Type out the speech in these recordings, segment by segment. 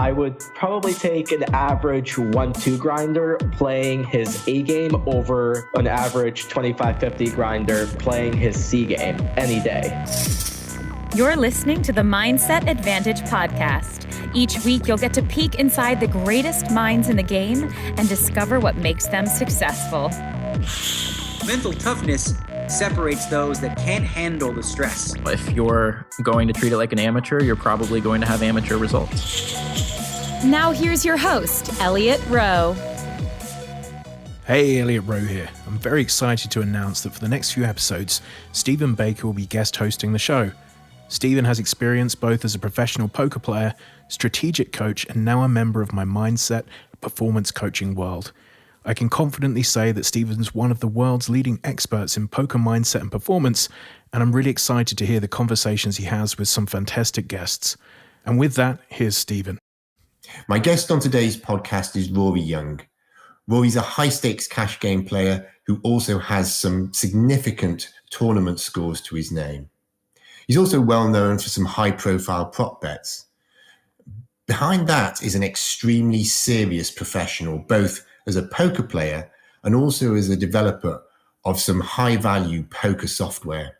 I would probably take an average 1-2 grinder playing his A game over an average 25-50 grinder playing his C game any day. You're listening to the Mindset Advantage podcast. Each week, you'll get to peek inside the greatest minds in the game and discover what makes them successful. Mental toughness separates those that can't handle the stress. If you're going to treat it like an amateur, you're probably going to have amateur results. Now here's your host, Elliot Rowe. Hey, Elliot Rowe here. I'm very excited to announce that for the next few episodes, Stephen Baker will be guest hosting the show. Stephen has experience both as a professional poker player, strategic coach, and now a member of my mindset performance coaching world. I can confidently say that Stephen's one of the world's leading experts in poker mindset and performance, and I'm really excited to hear the conversations he has with some fantastic guests. And with that, here's Stephen. My guest on today's podcast is Rory Young. Rory's a high-stakes cash game player who also has some significant tournament scores to his name. He's also well known for some high-profile prop bets. Behind that is an extremely serious professional, both as a poker player and also as a developer of some high-value poker software.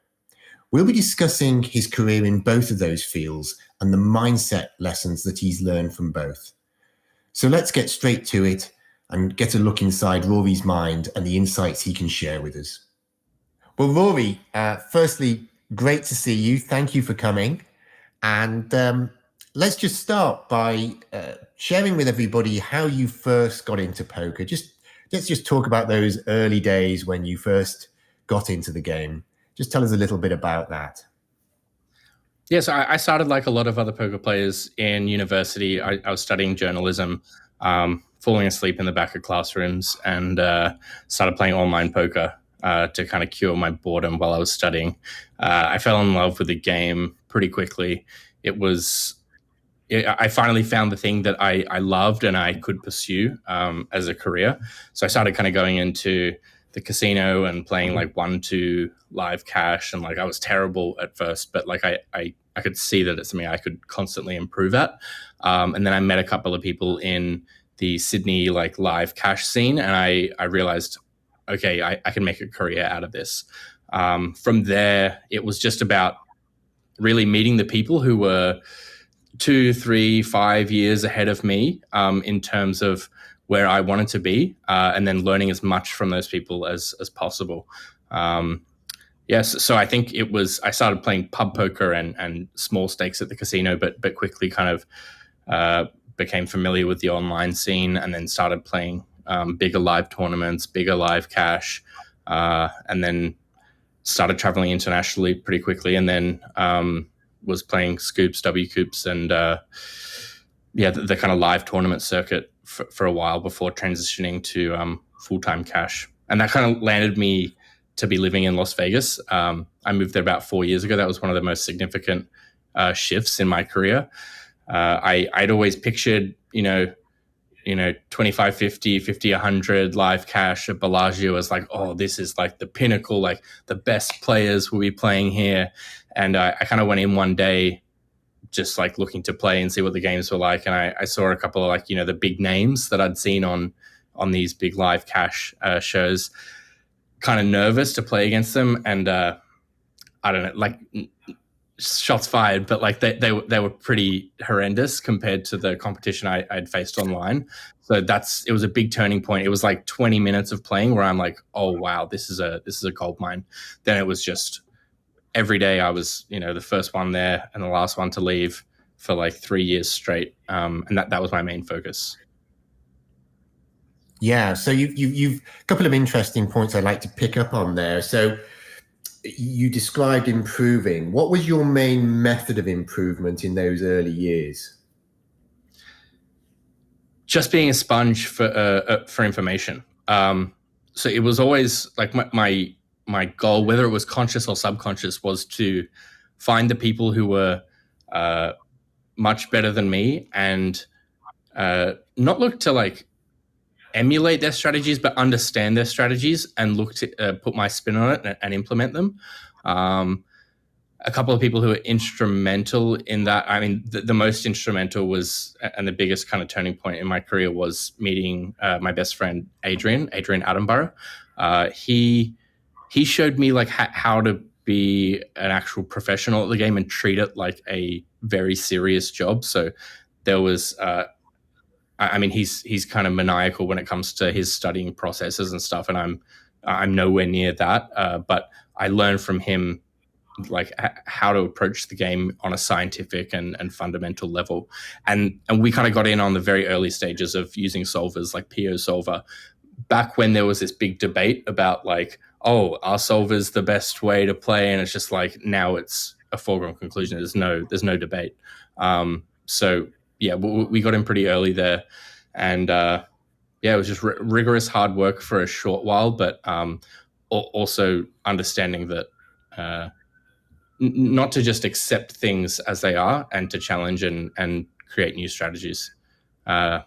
We'll be discussing his career in both of those fields and the mindset lessons that he's learned from both. So let's get straight to it and get a look inside Rory's mind and the insights he can share with us. Well, Rory, firstly, great to see you. Thank you for coming. And let's just start by sharing with everybody how you first got into poker. Let's just talk about those early days when you first got into the game. Just tell us a little bit about that. Yeah, so I started like a lot of other poker players in university. I was studying journalism, falling asleep in the back of classrooms, and started playing online poker to kind of cure my boredom while I was studying. I fell in love with the game pretty quickly. I finally found the thing that I loved and I could pursue as a career. So I started kind of going into the casino and playing like 1-2 live cash. And like I was terrible at first, but like I could see that it's something I could constantly improve at. And then I met a couple of people in the Sydney like live cash scene, and I realized, okay, I can make a career out of this. From there, it was just about really meeting the people who were 2, 3, 5 years ahead of me in terms of where I wanted to be, and then learning as much from those people as possible. Yes, so I think I started playing pub poker and small stakes at the casino, but quickly kind of became familiar with the online scene, and then started playing bigger live tournaments, bigger live cash, and then started traveling internationally pretty quickly, and then was playing scoops, W coops, and the kind of live tournament circuit for a while before transitioning to full-time cash. And that kind of landed me to be living in Las Vegas. I moved there about 4 years ago. That was one of the most significant shifts in my career. I'd always pictured, 25, 50, 50, 100 live cash at Bellagio as like, oh, this is like the pinnacle, like the best players will be playing here. And I kind of went in one day just like looking to play and see what the games were like. And I saw a couple of like, the big names that I'd seen on these big live cash shows, kind of nervous to play against them. And I don't know, like shots fired, but like they were pretty horrendous compared to the competition I'd faced online. So it was a big turning point. It was like 20 minutes of playing where I'm like, oh wow, this is a gold mine. Then it was just every day I was, the first one there and the last one to leave for like 3 years straight. And that was my main focus. Yeah. So you've a couple of interesting points I'd like to pick up on there. So you described improving. What was your main method of improvement in those early years? Just being a sponge for information. So it was always like my goal, whether it was conscious or subconscious, was to find the people who were much better than me and not look to like emulate their strategies, but understand their strategies and look to put my spin on it and implement them. a couple of people who were instrumental in that. I mean, the most instrumental was, and the biggest kind of turning point in my career was meeting my best friend, Adrian Attenborough. He showed me like how to be an actual professional at the game and treat it like a very serious job. So there was, I mean, he's kind of maniacal when it comes to his studying processes and stuff, and I'm nowhere near that. But I learned from him like how to approach the game on a scientific and fundamental level, and we kind of got in on the very early stages of using solvers like PO Solver, back when there was this big debate about like, oh, are solvers the best way to play? And it's just like, now it's a foregone conclusion. There's no debate. So yeah, we got in pretty early there, and yeah, it was just rigorous hard work for a short while, but also understanding that not to just accept things as they are, and to challenge and create new strategies. Yeah,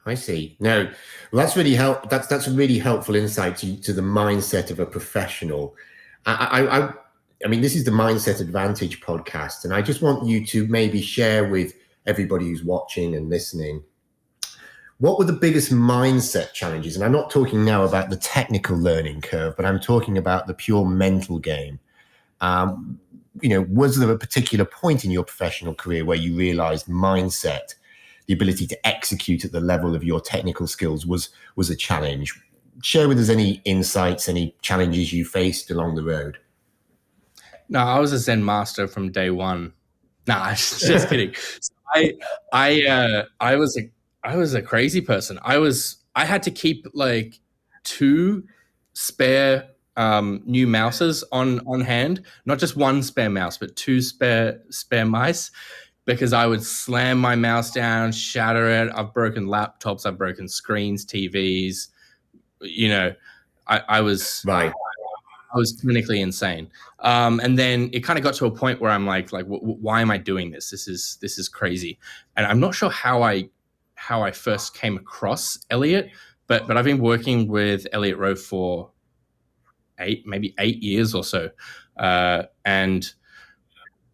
I see. No, well, that's really That's a really helpful insight to the mindset of a professional. I mean, this is the Mindset Advantage podcast, and I just want you to maybe share with everybody who's watching and listening, what were the biggest mindset challenges? And I'm not talking now about the technical learning curve, but I'm talking about the pure mental game. Was there a particular point in your professional career where you realized mindset, the ability to execute at the level of your technical skills, was a challenge? Share with us any insights, any challenges you faced along the road. No, I was a Zen master from day one. Nah, just kidding. I was a crazy person. I had to keep like 2 spare new mouses on hand, not just 1 spare mouse, but 2 spare mice, because I would slam my mouse down, shatter it. I've broken laptops, I've broken screens, TVs. I was right. I was clinically insane. And then it kind of got to a point where I'm like, why am I doing this? This is crazy. And I'm not sure how I first came across Elliot, but I've been working with Elliot Rowe for 8 years or so. And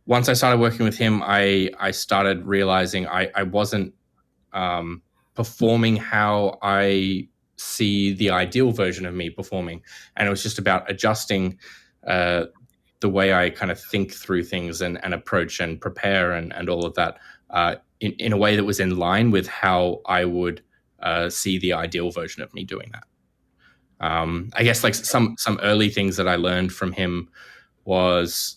once I started working with him, I started realizing I wasn't performing how I see the ideal version of me performing. And it was just about adjusting the way I kind of think through things and approach and prepare and all of that in a way that was in line with how I would see the ideal version of me doing that. I guess like some early things that I learned from him was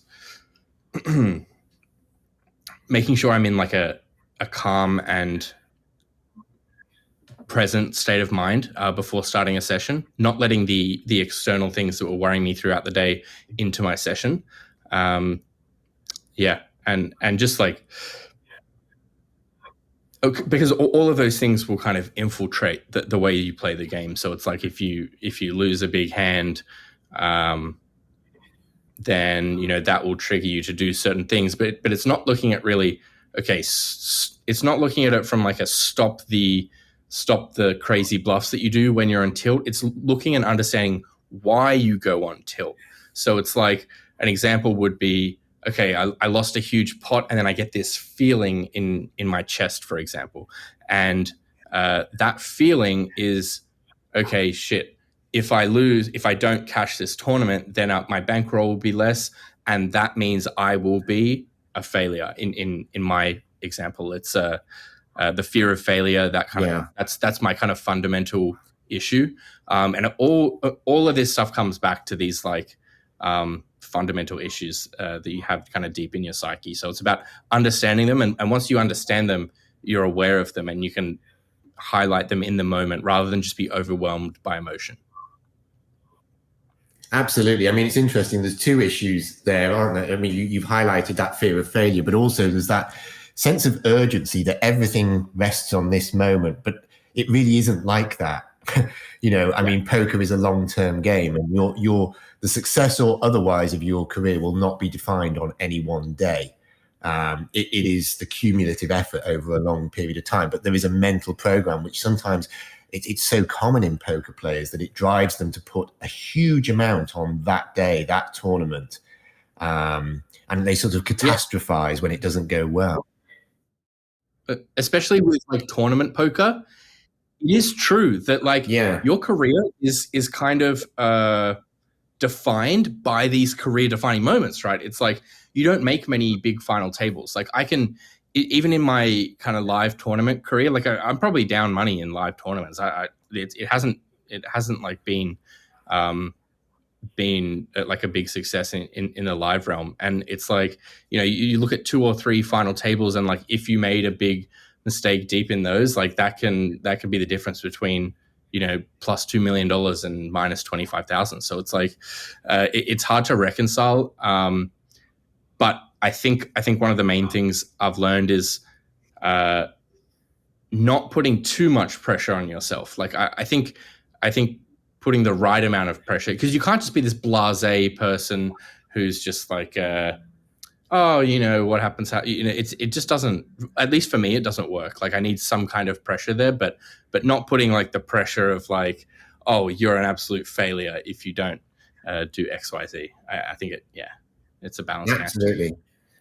making sure I'm in like a calm and present state of mind before starting a session, not letting the external things that were worrying me throughout the day into my session. And just like, okay, because all of those things will kind of infiltrate the way you play the game. So it's like if you lose a big hand, then that will trigger you to do certain things. But it's not looking at really, okay, it's not looking at it from like a stop the crazy bluffs that you do when you're on tilt. It's looking and understanding why you go on tilt. So it's like an example would be, okay, I lost a huge pot and then I get this feeling in my chest, for example. And that feeling is, okay, shit, if I don't cash this tournament, then my bankroll will be less. And that means I will be a failure. In my example, it's the fear of failure, that kind of, that's my kind of fundamental issue. And all of this stuff comes back to these like fundamental issues that you have kind of deep in your psyche. So it's about understanding them. And once you understand them, you're aware of them and you can highlight them in the moment rather than just be overwhelmed by emotion. Absolutely. I mean, it's interesting. There's 2 issues there, aren't there? I mean, you've highlighted that fear of failure, but also there's that sense of urgency that everything rests on this moment, but it really isn't like that. I mean, poker is a long-term game, and the success or otherwise of your career will not be defined on any one day. It is the cumulative effort over a long period of time, but there is a mental program, which sometimes it's so common in poker players that it drives them to put a huge amount on that day, that tournament. and they sort of catastrophize when it doesn't go well. Especially with like tournament poker, it is true that like your career is kind of defined by these career defining moments, right? It's like you don't make many big final tables. Like I can, even in my kind of live tournament career, like I'm probably down money in live tournaments. It hasn't like been like a big success in the live realm. And it's like, you know, you look at 2 or 3 final tables, and like if you made a big mistake deep in those, like that can be the difference between, you know, plus $2 million and minus 25,000. So it's like it's hard to reconcile. But I think one of the main things I've learned is not putting too much pressure on yourself. Like I think putting the right amount of pressure, because you can't just be this blasé person who's just like, oh, you know, what happens? You know, it just doesn't. At least for me, it doesn't work. Like I need some kind of pressure there, but not putting like the pressure of like, oh, you're an absolute failure if you don't do X, Y, Z. I think it's a balance. Absolutely.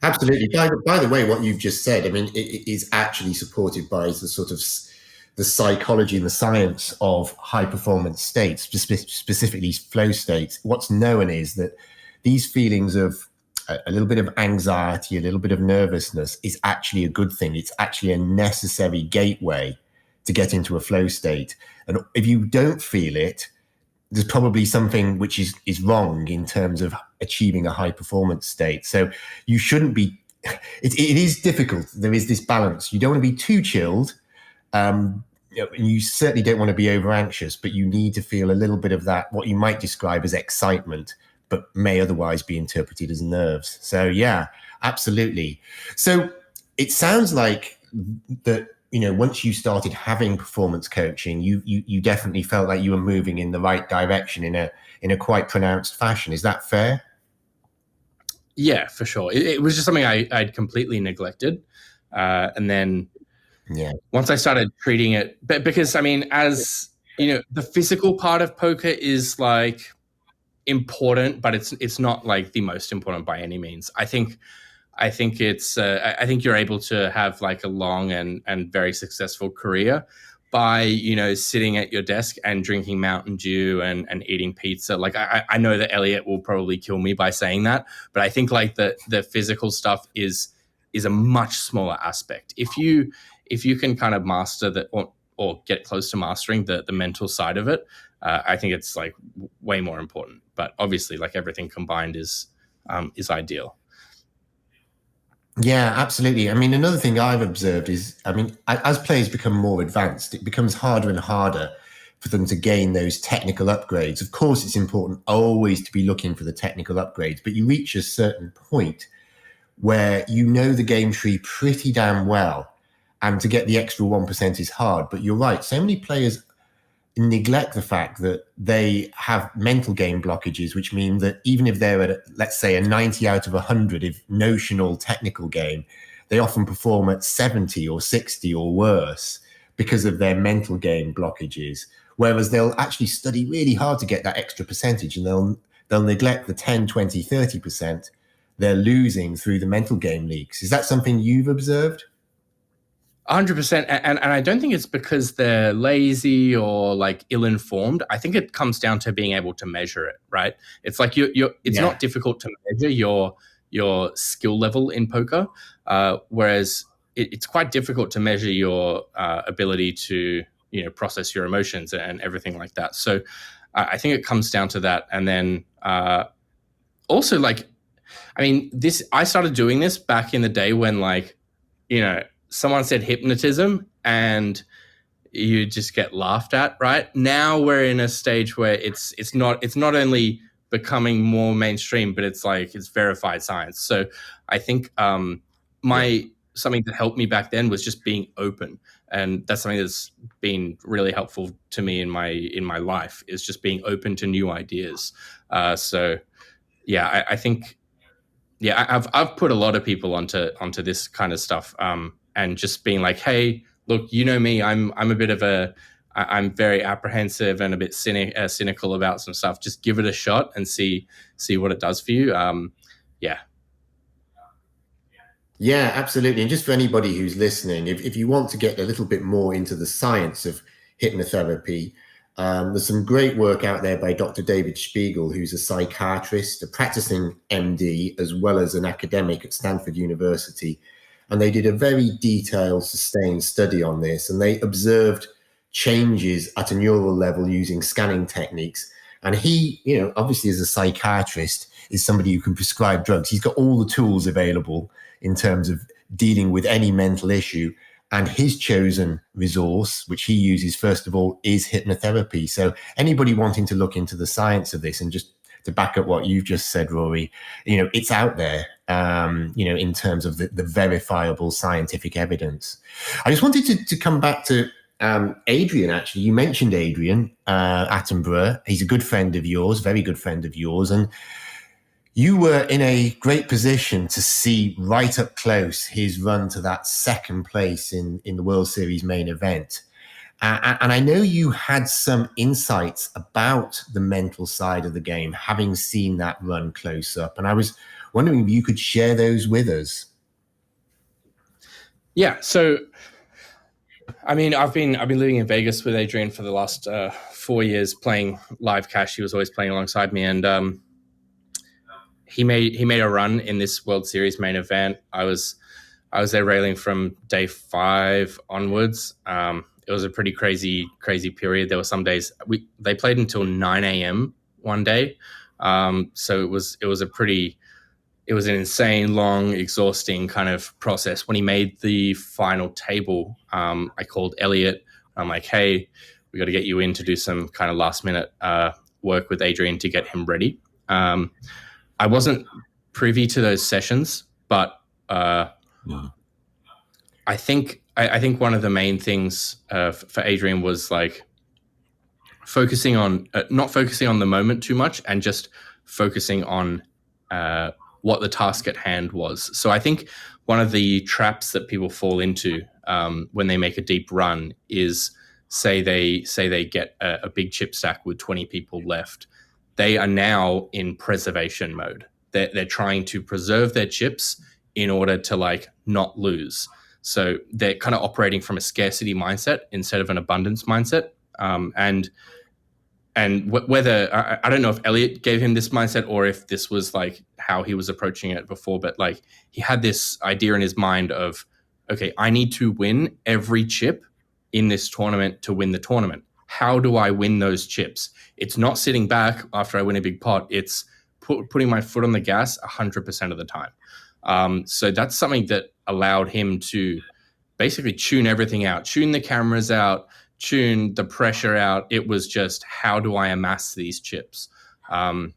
Absolutely. By the way, what you've just said, I mean, it is actually supported by the sort of the psychology and the science of high performance states, specifically flow states. What's known is that these feelings of a little bit of anxiety, a little bit of nervousness is actually a good thing. It's actually a necessary gateway to get into a flow state. And if you don't feel it, there's probably something which is wrong in terms of achieving a high performance state. So you shouldn't be, it is difficult. There is this balance. You don't want to be too chilled. You certainly don't want to be over anxious, but you need to feel a little bit of that, what you might describe as excitement, but may otherwise be interpreted as nerves. So yeah, absolutely. So it sounds like that, you know, once you started having performance coaching, you definitely felt like you were moving in the right direction in a quite pronounced fashion. Is that fair? Yeah, for sure. It was just something I'd completely neglected. And then once I started treating it, but because I mean, as you know, the physical part of poker is like important, but it's not like the most important by any means. I think it's I think you're able to have like a long and very successful career by, you know, sitting at your desk and drinking Mountain Dew and eating pizza. Like I know that Elliot will probably kill me by saying that, but I think like the physical stuff is a much smaller aspect. If you can kind of master that or get close to mastering the mental side of it, I think it's like way more important. But obviously, like everything combined is ideal. Yeah, absolutely. I mean, another thing I've observed is, I mean, as players become more advanced, it becomes harder and harder for them to gain those technical upgrades. Of course, it's important always to be looking for the technical upgrades, but you reach a certain point where you know the game tree pretty damn well, and to get the extra 1% is hard. But you're right, so many players neglect the fact that they have mental game blockages, which mean that even if they're at, let's say, a 90 out of 100 if notional technical game, they often perform at 70 or 60 or worse because of their mental game blockages. Whereas they'll actually study really hard to get that extra percentage, and they'll neglect the 10, 20, 30% they're losing through the mental game leaks. Is that something you've observed? 100%, and I don't think it's because they're lazy or like ill-informed. I think it comes down to being able to measure it, right? It's like it's not difficult to measure your skill level in poker, whereas it's quite difficult to measure your ability to, you know, process your emotions and everything like that. So I think it comes down to that, and then also like, I mean, I started doing this back in the day when, like, you know, someone said hypnotism and you just get laughed at, right? Now we're in a stage where it's not only becoming more mainstream, but it's like it's verified science. So I think something that helped me back then was just being open, and that's something that's been really helpful to me in my life, is just being open to new ideas. So yeah, I think I've put a lot of people onto this kind of stuff. And just being like, hey, look, you know me, I'm very apprehensive and a bit cynical about some stuff. Just give it a shot and see what it does for you. yeah. Yeah, absolutely. And just for anybody who's listening, if you want to get a little bit more into the science of hypnotherapy, there's some great work out there by Dr. David Spiegel, who's a psychiatrist, a practicing MD, as well as an academic at Stanford University. And they did a very detailed, sustained study on this. And they observed changes at a neural level using scanning techniques. And he, obviously as a psychiatrist, is somebody who can prescribe drugs. He's got all the tools available in terms of dealing with any mental issue. And his chosen resource, which he uses first of all, is hypnotherapy. So anybody wanting to look into the science of this, and just to back up what you've just said, Rory, it's out there, in terms of the verifiable scientific evidence. I just wanted to come back to Adrian, actually. You mentioned Adrian Attenborough. He's a good friend of yours, very good friend of yours. And you were in a great position to see right up close his run to that second place in the World Series main event. And I know you had some insights about the mental side of the game, having seen that run close up. And I was wondering if you could share those with us. Yeah. So, I mean, I've been living in Vegas with Adrian for the last 4 years, playing live cash. He was always playing alongside me, and he made a run in this World Series main event. I was there railing from day 5 onwards. It was a pretty crazy period. There were some days they played until 9 a.m. one day. So it was an insane, long, exhausting kind of process. When he made the final table, I called Elliot. I'm like, hey, we got to get you in to do some kind of last minute work with Adrian to get him ready. I wasn't privy to those sessions, but I think one of the main things for Adrian was like focusing on not focusing on the moment too much, and just focusing on what the task at hand was. So I think one of the traps that people fall into when they make a deep run is say they get a big chip stack with 20 people left. They are now in preservation mode. They're trying to preserve their chips in order to like not lose. So they're kind of operating from a scarcity mindset instead of an abundance mindset. Whether I don't know if Elliot gave him this mindset or if this was like how he was approaching it before, but like he had this idea in his mind of, okay, I need to win every chip in this tournament to win the tournament. How do I win those chips? It's not sitting back after I win a big pot. It's putting my foot on the gas 100% of the time. So that's something that allowed him to basically tune everything out, tune the cameras out, tune the pressure out. It was just, how do I amass these chips? And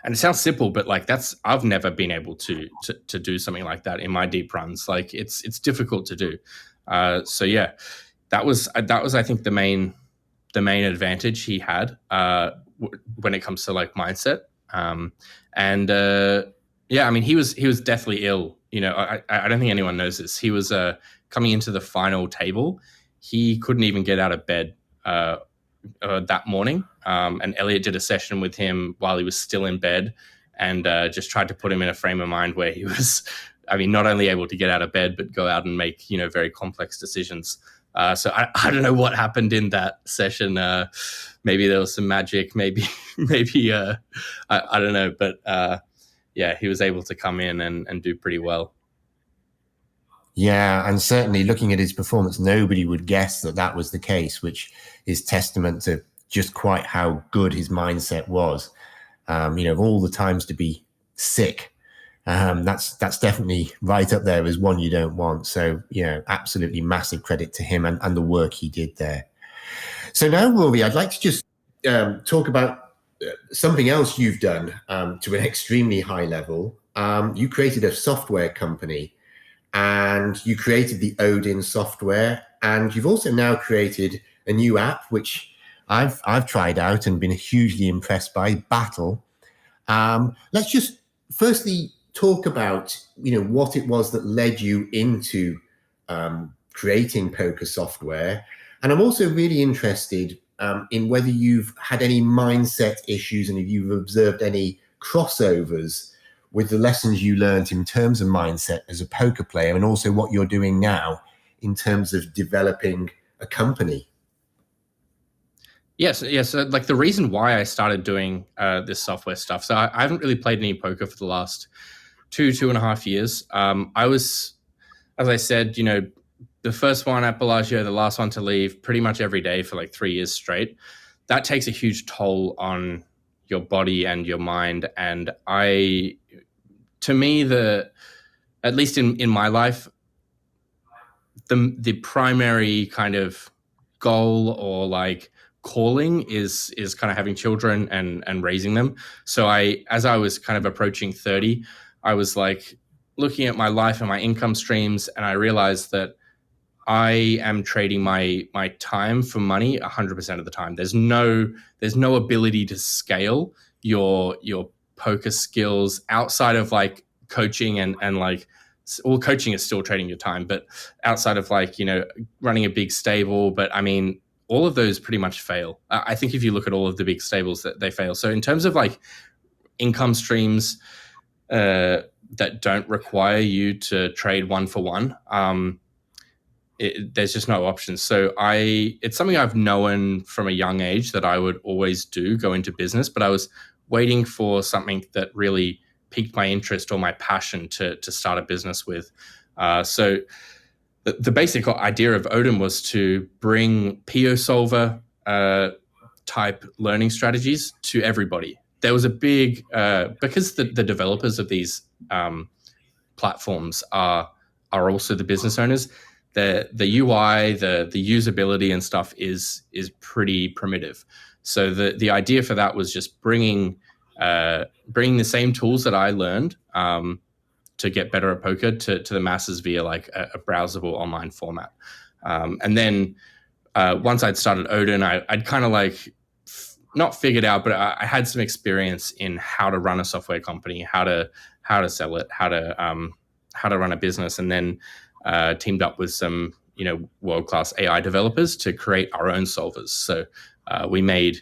it sounds simple, but like I've never been able to do something like that in my deep runs. Like it's difficult to do. So yeah, that was I think the main advantage he had when it comes to like mindset. Yeah, I mean he was deathly ill. I don't think anyone knows this. He was coming into the final table. He couldn't even get out of bed that morning. And Elliot did a session with him while he was still in bed, and just tried to put him in a frame of mind where he was, not only able to get out of bed, but go out and make, very complex decisions. So I don't know what happened in that session. Maybe there was some magic, maybe I don't know. But yeah, he was able to come in and do pretty well. Yeah, and certainly looking at his performance, nobody would guess that was the case, which is testament to just quite how good his mindset was. Of all the times to be sick, that's definitely right up there as one you don't want. So, absolutely massive credit to him and the work he did there. So now, Rory, I'd like to just talk about something else you've done to an extremely high level. You created a software company, and you created the Odin software, and you've also now created a new app, which I've tried out and been hugely impressed by, Battle. Let's just firstly talk about, what it was that led you into creating poker software. And I'm also really interested in whether you've had any mindset issues and if you've observed any crossovers with the lessons you learned in terms of mindset as a poker player, and also what you're doing now in terms of developing a company? Yes. So like the reason why I started doing this software stuff. So I haven't really played any poker for the last 2.5 years. I was, as I said, the first one at Bellagio, the last one to leave, pretty much every day for like 3 years straight. That takes a huge toll on your body and your mind. And to me, at least in my life, the primary kind of goal or like calling is kind of having children and raising them. So as I was kind of approaching 30, I was like looking at my life and my income streams, and I realized that I am trading my time for money 100% of the time. There's no ability to scale your poker skills outside of like coaching and like, well, coaching is still trading your time, but outside of like, running a big stable. But I mean, all of those pretty much fail. I think if you look at all of the big stables, that they fail. So in terms of like income streams that don't require you to trade one for one, there's just no options. So it's something I've known from a young age that I would always go into business, but I was waiting for something that really piqued my interest or my passion to start a business with. So the basic idea of Odin was to bring PO solver type learning strategies to everybody. There was a big, because the developers of these platforms are also the business owners. The UI, the usability and stuff is pretty primitive. So the idea for that was just bringing the same tools that I learned to get better at poker to the masses via like a browsable online format. And then once I'd started Odin, I'd kind of like not figured out, but I had some experience in how to run a software company, how to sell it, how to run a business, and then teamed up with some world-class AI developers to create our own solvers. So we made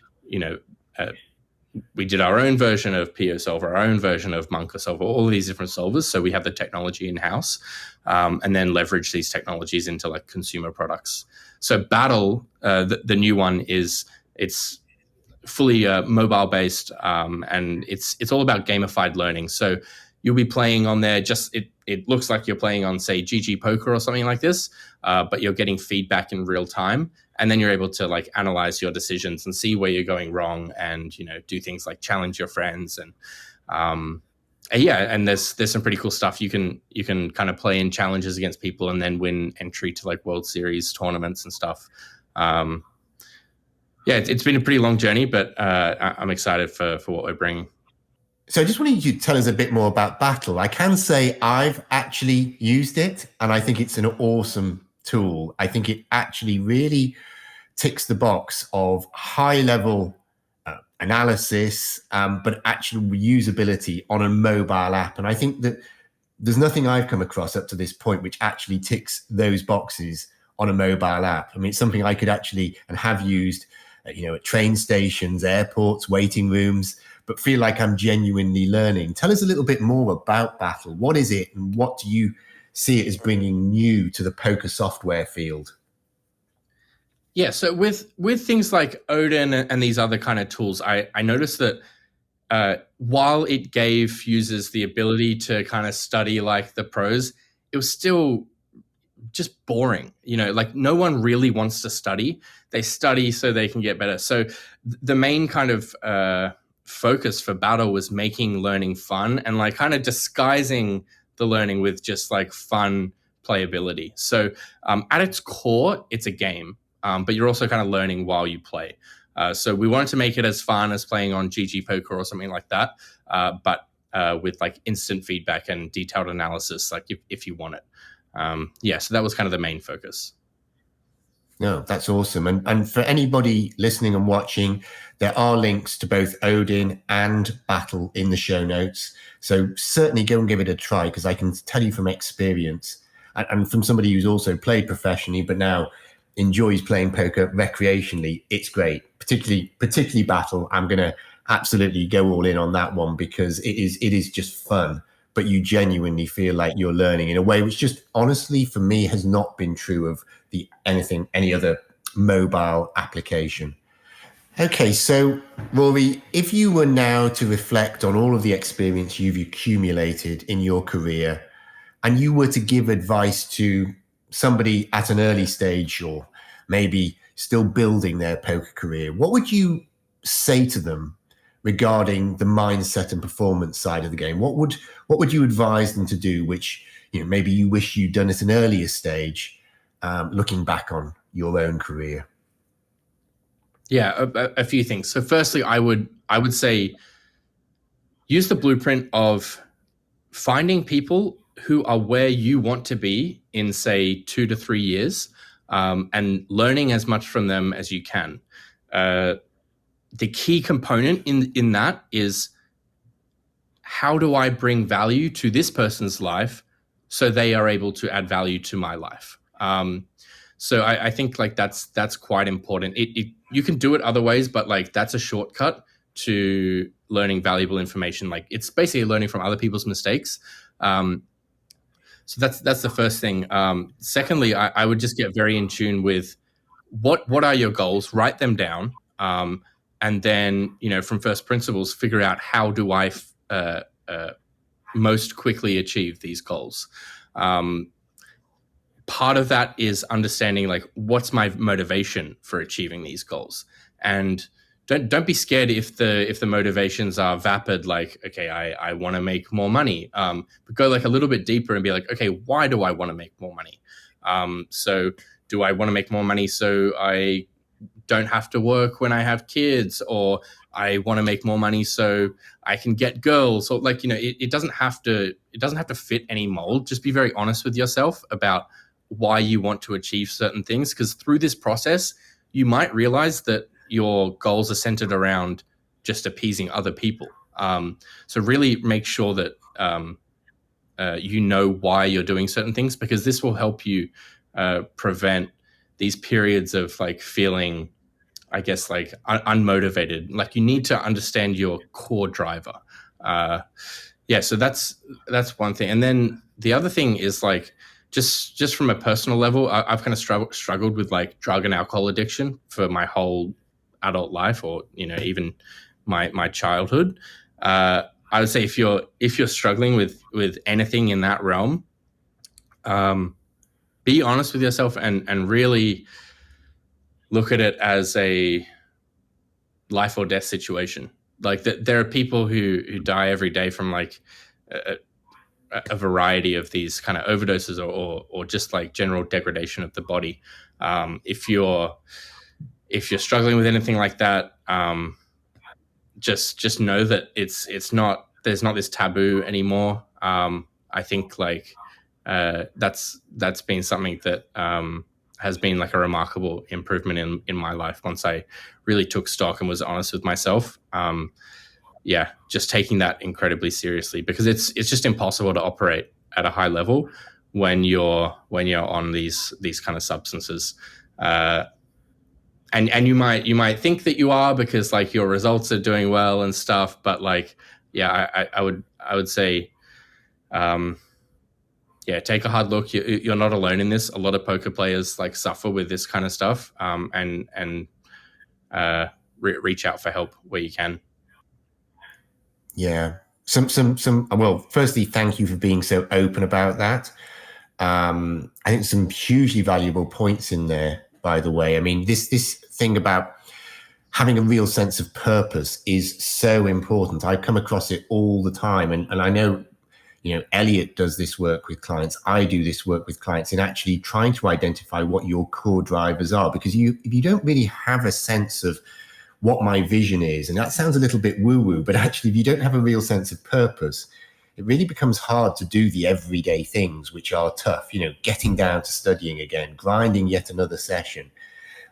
we did our own version of PO Solver, our own version of Monka Solver, all of these different solvers. So we have the technology in-house, and then leverage these technologies into like consumer products. So Battle, the new one, it's fully mobile-based, and it's all about gamified learning. So you'll be playing on there, it looks like you're playing on, say, GG Poker or something like this, but you're getting feedback in real time. And then you're able to like analyze your decisions and see where you're going wrong, and do things like challenge your friends and and there's some pretty cool stuff. You can kind of play in challenges against people and then win entry to like World Series tournaments and stuff. It's been a pretty long journey, but I'm excited for what we're bringing. So I just wanted you to tell us a bit more about Battle. I can say I've actually used it, and I think it's an awesome tool. I think it actually really ticks the box of high-level analysis, but actual usability on a mobile app. And I think that there's nothing I've come across up to this point which actually ticks those boxes on a mobile app. I mean, it's something I could actually and have used, at train stations, airports, waiting rooms, but feel like I'm genuinely learning. Tell us a little bit more about Battle. What is it, and what do you see it as bringing new to the poker software field? Yeah, so with things like Odin and these other kind of tools, I noticed that while it gave users the ability to kind of study like the pros, it was still just boring. Like no one really wants to study. They study so they can get better. So the main kind of focus for Battle was making learning fun and like kind of disguising the learning with just like fun playability. So at its core, it's a game, but you're also kind of learning while you play. So we wanted to make it as fun as playing on GG Poker or something like that, but with like instant feedback and detailed analysis, like if you want it. So that was kind of the main focus. No, that's awesome. And for anybody listening and watching, there are links to both Odin and Battle in the show notes. So certainly go and give it a try, because I can tell you from experience and from somebody who's also played professionally but now enjoys playing poker recreationally, it's great. Particularly Battle. I'm going to absolutely go all in on that one, because it is just fun, but you genuinely feel like you're learning in a way which just honestly for me has not been true of any other mobile application. Okay, so Rory, if you were now to reflect on all of the experience you've accumulated in your career, and you were to give advice to somebody at an early stage or maybe still building their poker career, what would you say to them regarding the mindset and performance side of the game? What would you advise them to do, which maybe you wish you'd done at an earlier stage, looking back on your own career? Yeah, a few things. So firstly, I would say use the blueprint of finding people who are where you want to be in, say, 2 to 3 years, and learning as much from them as you can. The key component in that is, how do I bring value to this person's life so they are able to add value to my life? So I think like that's quite important. You can do it other ways, but like that's a shortcut to learning valuable information. Like it's basically learning from other people's mistakes. So that's the first thing. Secondly, I would just get very in tune with what are your goals, write them down, and then from first principles, figure out how do I most quickly achieve these goals. Part of that is understanding like what's my motivation for achieving these goals, and don't be scared if the motivations are vapid, like, okay, I want to make more money, but go like a little bit deeper and be like, okay, why do I want to make more money? So do I want to make more money so I don't have to work when I have kids, or I want to make more money so I can get girls, or like, it doesn't have to fit any mold. Just be very honest with yourself about why you want to achieve certain things, because through this process, you might realize that your goals are centered around just appeasing other people. So really make sure that you know why you're doing certain things, because this will help you prevent these periods of like feeling, I guess, like unmotivated. Like you need to understand your core driver. So that's one thing. And then the other thing is like, just from a personal level, I've kind of struggled with like drug and alcohol addiction for my whole adult life, or even my childhood. I would say if you're struggling with anything in that realm, be honest with yourself and really look at it as a life or death situation. Like there are people who die every day from like a variety of these kind of overdoses or just like general degradation of the body. If you're struggling with anything like that, just know that there's not this taboo anymore. I think like that's been something that has been like a remarkable improvement in my life once I really took stock and was honest with myself. Just taking that incredibly seriously, because it's just impossible to operate at a high level when you're on these kind of substances. And you might think that you are, because like your results are doing well and stuff, but like, I would say, take a hard look. You're not alone in this. A lot of poker players like suffer with this kind of stuff, and reach out for help where you can. Yeah. Well, firstly, thank you for being so open about that. I think some hugely valuable points in there, by the way. I mean, this thing about having a real sense of purpose is so important. I come across it all the time. And I know, Elliot does this work with clients. I do this work with clients in actually trying to identify what your core drivers are, because if you don't really have a sense of what my vision is, and that sounds a little bit woo-woo, but actually if you don't have a real sense of purpose, it really becomes hard to do the everyday things which are tough, getting down to studying again, grinding yet another session,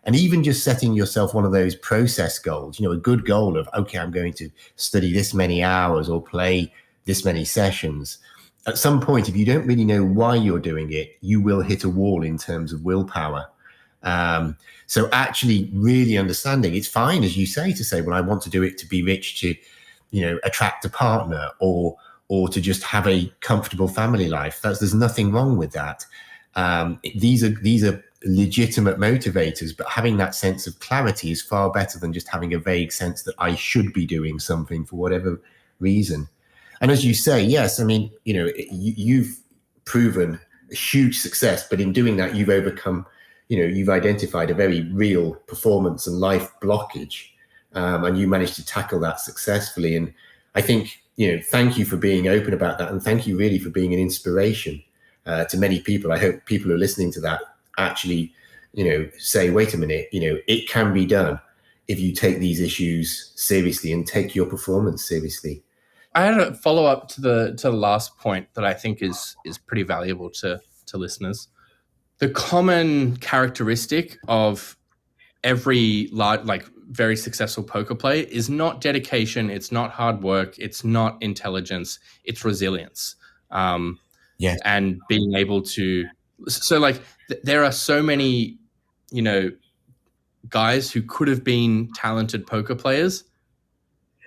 and even just setting yourself one of those process goals, a good goal of, okay, I'm going to study this many hours or play this many sessions. At some point, if you don't really know why you're doing it, you will hit a wall in terms of willpower. So actually really understanding it's fine, as you say, to say, well, I want to do it to be rich, to, attract a partner, or to just have a comfortable family life. There's nothing wrong with that. These are legitimate motivators, but having that sense of clarity is far better than just having a vague sense that I should be doing something for whatever reason. And as you say, yes, I mean, you've proven a huge success, but in doing that, you've overcome, you've identified a very real performance and life blockage, and you managed to tackle that successfully. And I think, thank you for being open about that. And thank you really for being an inspiration to many people. I hope people who are listening to that actually, say, wait a minute, it can be done if you take these issues seriously and take your performance seriously. I had a follow up to the last point that I think is pretty valuable to listeners. The common characteristic of every large, very successful poker player is not dedication, it's not hard work, it's not intelligence, it's resilience. Yes. And being able to, there are so many, guys who could have been talented poker players,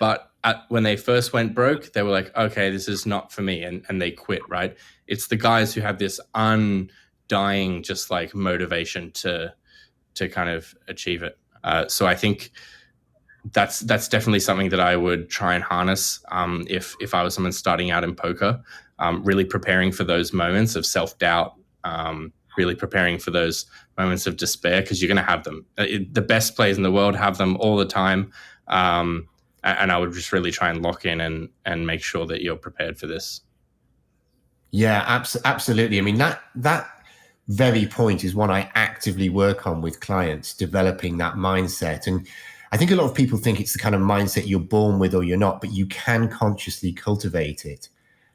but when they first went broke, they were like, okay, this is not for me. And they quit, right? It's the guys who have this undying, just motivation to kind of achieve it. So I think that's definitely something that I would try and harness if I was someone starting out in poker, really preparing for those moments of self-doubt, really preparing for those moments of despair, because you're going to have them. The best players in the world have them all the time. And I would just really try and lock in and make sure that you're prepared for this. Yeah, absolutely. I mean, that very point is one I actively work on with clients, developing that mindset. And I think a lot of people think it's the kind of mindset you're born with or you're not, but you can consciously cultivate it.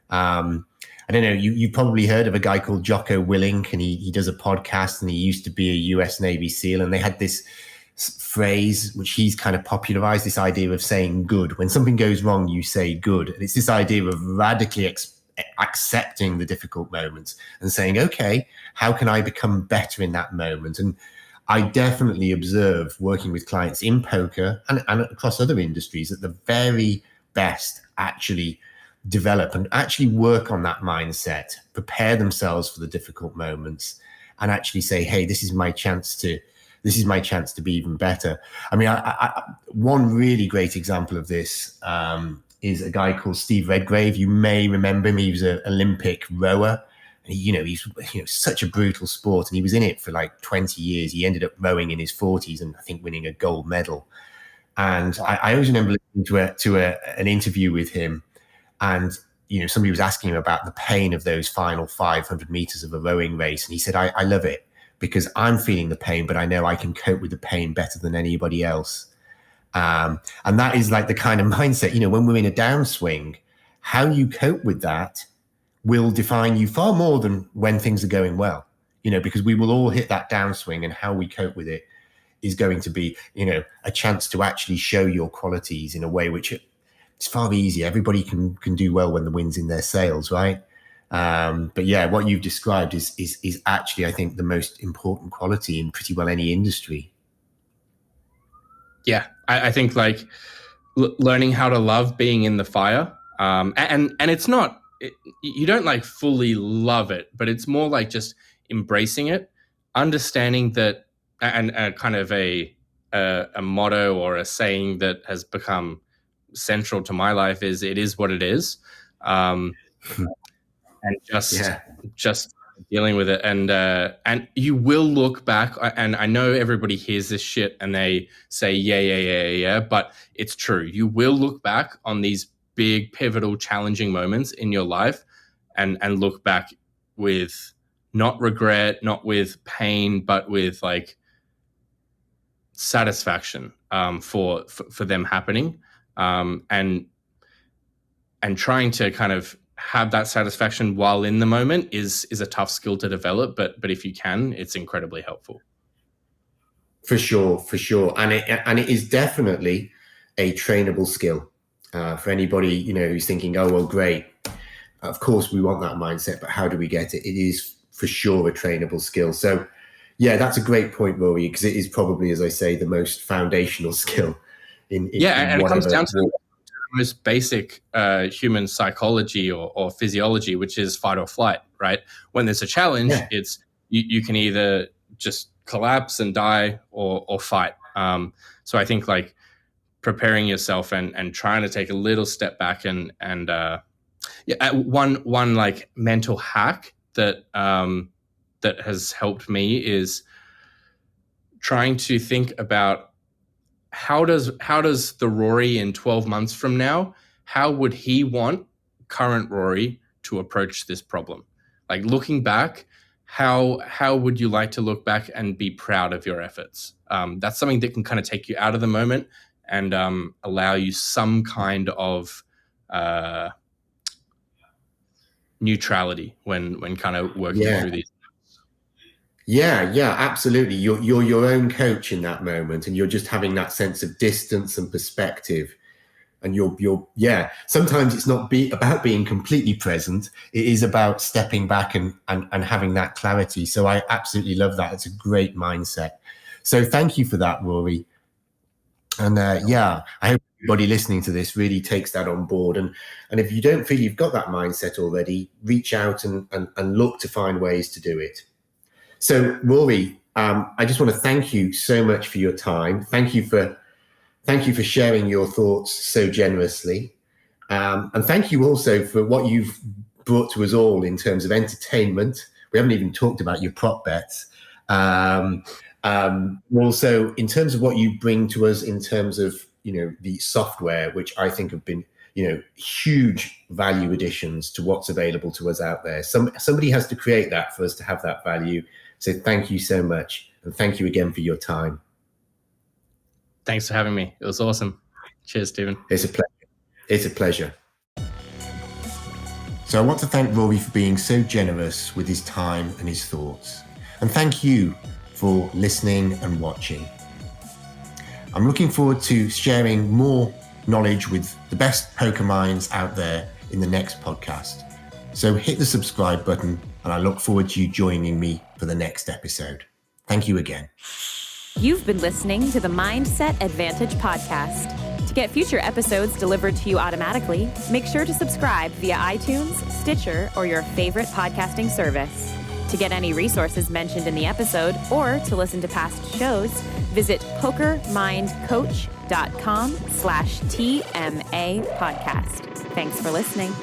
I don't know, you've probably heard of a guy called Jocko Willink, and he does a podcast, and he used to be a US Navy SEAL, and they had this phrase which he's kind of popularized, this idea of saying good. When something goes wrong, you say good. And it's this idea of radically accepting the difficult moments and saying, okay, how can I become better in that moment? And I definitely observe, working with clients in poker and across other industries, that the very best actually develop and actually work on that mindset, prepare themselves for the difficult moments, and actually say, hey, this is my chance to be even better. I mean, one really great example of this is a guy called Steve Redgrave. You may remember him. He was an Olympic rower. He's such a brutal sport, and he was in it for 20 years. He ended up rowing in his 40s and I think winning a gold medal. And I always remember listening to an interview with him, and somebody was asking him about the pain of those final 500 meters of a rowing race, and he said, I love it, because I'm feeling the pain, but I know I can cope with the pain better than anybody else. And that is the kind of mindset, when we're in a downswing, how you cope with that will define you far more than when things are going well, because we will all hit that downswing, and how we cope with it is going to be, a chance to actually show your qualities in a way which it's far easier. Everybody can do well when the wind's in their sails, right? But yeah, what you've described is actually, I think, the most important quality in pretty well any industry. Yeah, I think learning how to love being in the fire, and it's not, you don't fully love it, but it's more just embracing it, understanding that, and kind of a motto or a saying that has become central to my life is, it is what it is. And just dealing with it, and you will look back, and I know everybody hears this shit and they say yeah, but it's true. You will look back on these big, pivotal, challenging moments in your life, and look back with not regret, not with pain, but with satisfaction for them happening, and trying to kind of have that satisfaction while in the moment is a tough skill to develop, but if you can, it's incredibly helpful. For sure. And it is definitely a trainable skill for anybody, who's thinking, oh, well, great. Of course we want that mindset, but how do we get it? It is for sure a trainable skill. So Yeah, that's a great point, Rory, because it is probably, as I say, the most foundational skill in and it comes down to whatever. the most basic human psychology or physiology, which is fight or flight, right? When there's a challenge, Yeah. it's you can either just collapse and die or fight. So I think like preparing yourself and trying to take a little step back and one like mental hack that that has helped me is trying to think about how does the Rory in 12 months from now, how would he want current Rory to approach this problem? Like looking back, how would you like to look back and be proud of your efforts? That's something that can kind of take you out of the moment and allow you some kind of neutrality when kind of working through these. Yeah, absolutely. You're your own coach in that moment, and you're just having that sense of distance and perspective. And you're sometimes it's not about being completely present. It is about stepping back and having that clarity. So I absolutely love that. It's a great mindset. So thank you for that, Rory. And I hope everybody listening to this really takes that on board. And if you don't feel you've got that mindset already, reach out and look to find ways to do it. So Rory, I just want to thank you so much for your time. Thank you for sharing your thoughts so generously. And thank you also for what you've brought to us all in terms of entertainment. We haven't even talked about your prop bets. Also, in terms of what you bring to us in terms of, the software, which I think have been, huge value additions to what's available to us out there. Somebody has to create that for us to have that value. So thank you so much. And thank you again for your time. Thanks for having me. It was awesome. Cheers, Stephen. It's a pleasure. It's a pleasure. So I want to thank Rory for being so generous with his time and his thoughts. And thank you for listening and watching. I'm looking forward to sharing more knowledge with the best poker minds out there in the next podcast. So hit the subscribe button, and I look forward to you joining me for the next episode. Thank you again. You've been listening to the Mindset Advantage podcast. To get future episodes delivered to you automatically, make sure to subscribe via iTunes, Stitcher, or your favorite podcasting service. To get any resources mentioned in the episode or to listen to past shows, visit pokermindcoach.com/TMA podcast. Thanks for listening.